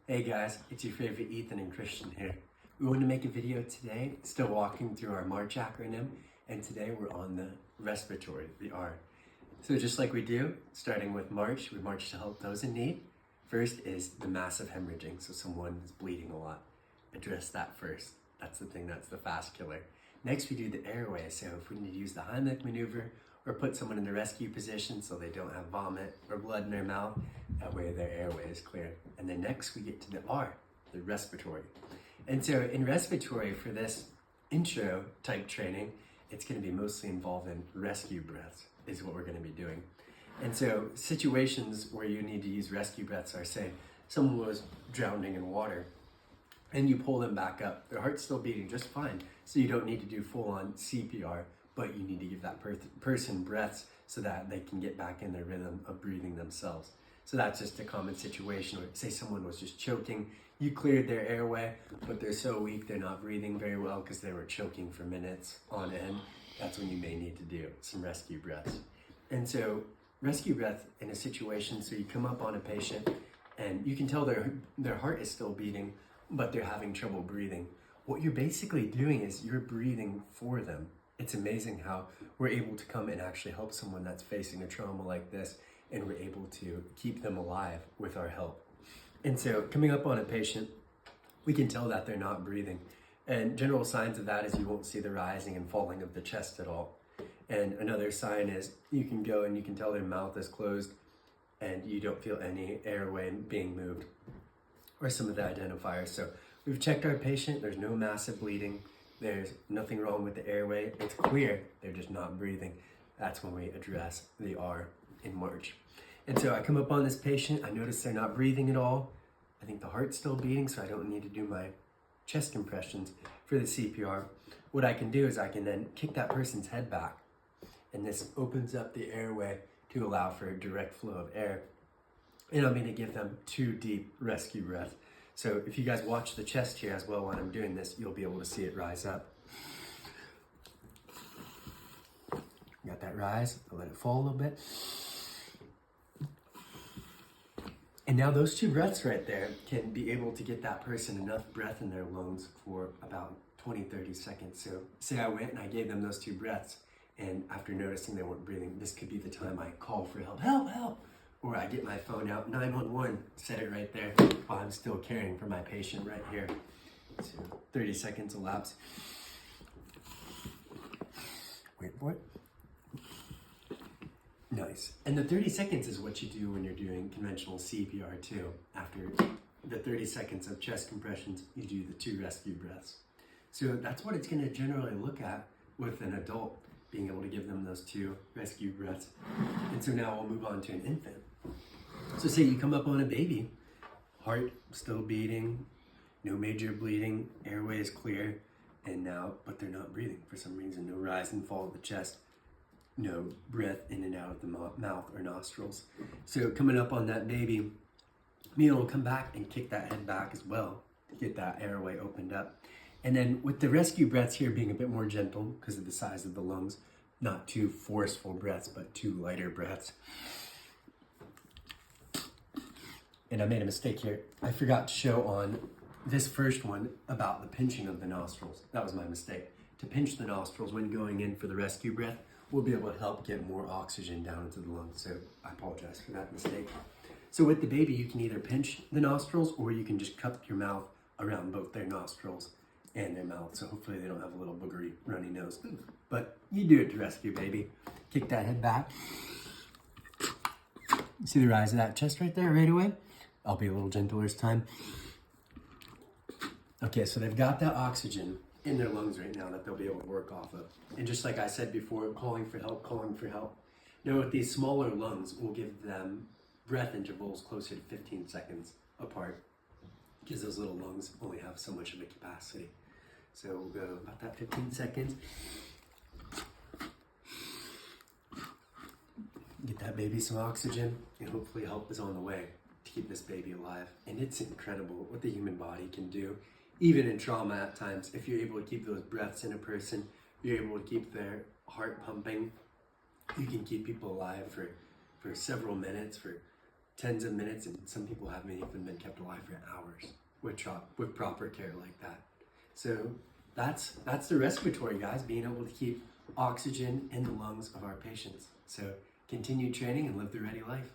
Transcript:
Hey guys, it's your favorite Ethan and Christian here. We wanted to make a video today, still walking through our M.A.R.C.H acronym, and today we're on the respiratory, the R. So just like we do, starting with M.A.R.C.H, we march to help those in need. First is the massive hemorrhaging, so someone is bleeding a lot. Address that first. That's the thing, that's the fast killer. Next we do the airway, so if we need to use the Heimlich maneuver or put someone in the rescue position so they don't have vomit or blood in their mouth, that way their airway is clear. And then next we get to the R, the respiratory. And so in respiratory, for this intro type training, it's going to be mostly involved in rescue breaths is what we're going to be doing. And so situations where you need to use rescue breaths are, say, someone was drowning in water and you pull them back up. Their heart's still beating just fine, so you don't need to do full-on CPR, but you need to give that person breaths so that they can get back in their rhythm of breathing themselves. So that's just a common situation where, say someone was just choking, you cleared their airway, but they're so weak they're not breathing very well because they were choking for minutes on end. That's when you may need to do some rescue breaths. And so rescue breath in a situation, so you come up on a patient and you can tell their heart is still beating, but they're having trouble breathing. What you're basically doing is you're breathing for them. It's amazing how we're able to come and actually help someone that's facing a trauma like this, and we're able to keep them alive with our help. And so coming up on a patient, we can tell that they're not breathing. And general signs of that is you won't see the rising and falling of the chest at all. And another sign is you can go and you can tell their mouth is closed and you don't feel any airway being moved, or some of the identifiers. So we've checked our patient, there's no massive bleeding, there's nothing wrong with the airway, it's clear, they're just not breathing. That's when we address the R in M.A.R.C.H. And so I come up on this patient, I notice they're not breathing at all. I think the heart's still beating, so I don't need to do my chest compressions for the CPR. What I can do is I can then kick that person's head back, and this opens up the airway to allow for a direct flow of air. And I'm gonna give them 2 deep rescue breaths. So if you guys watch the chest here as well while I'm doing this, you'll be able to see it rise up. Got that rise, I'll let it fall a little bit. And now those 2 breaths right there can be able to get that person enough breath in their lungs for about 20-30 seconds. So say I went and I gave them those 2 breaths, and after noticing they weren't breathing, this could be the time I call for help, help, help. Or I get my phone out, 911, set it right there while I'm still caring for my patient right here. So 30 seconds elapse. Wait for it. Nice. And the 30 seconds is what you do when you're doing conventional CPR too. After the 30 seconds of chest compressions, you do the 2 rescue breaths. So that's what it's going to generally look at with an adult, being able to give them those 2 rescue breaths. And so now we'll move on to an infant. So say you come up on a baby, heart still beating, no major bleeding, airway is clear, and now, but they're not breathing for some reason, no rise and fall of the chest, no breath in and out of the mouth or nostrils. So coming up on that baby, Mia will come back and kick that head back as well to get that airway opened up. And then with the rescue breaths here being a bit more gentle because of the size of the lungs, not 2 forceful breaths, but 2 lighter breaths. And I made a mistake here. I forgot to show on this first one about the pinching of the nostrils. That was my mistake. To pinch the nostrils when going in for the rescue breath will be able to help get more oxygen down into the lungs. So I apologize for that mistake. So with the baby, you can either pinch the nostrils or you can just cup your mouth around both their nostrils and their mouth. So hopefully they don't have a little boogery runny nose. But you do it to rescue baby. Kick that head back. You see the rise of that chest right there right away? I'll be a little gentler this time. Okay, so they've got that oxygen in their lungs right now that they'll be able to work off of. And just like I said before, calling for help, calling for help. Now with these smaller lungs, we'll give them breath intervals closer to 15 seconds apart, because those little lungs only have so much of a capacity. So we'll go about that 15 seconds. Get that baby some oxygen, and hopefully help is on the way to keep this baby alive. And it's incredible what the human body can do, even in trauma at times. If you're able to keep those breaths in a person, you're able to keep their heart pumping, you can keep people alive for several minutes, for tens of minutes, and some people haven't even been kept alive for hours with proper care like that. So that's the respiratory, guys, being able to keep oxygen in the lungs of our patients. So continue training and live the ready life.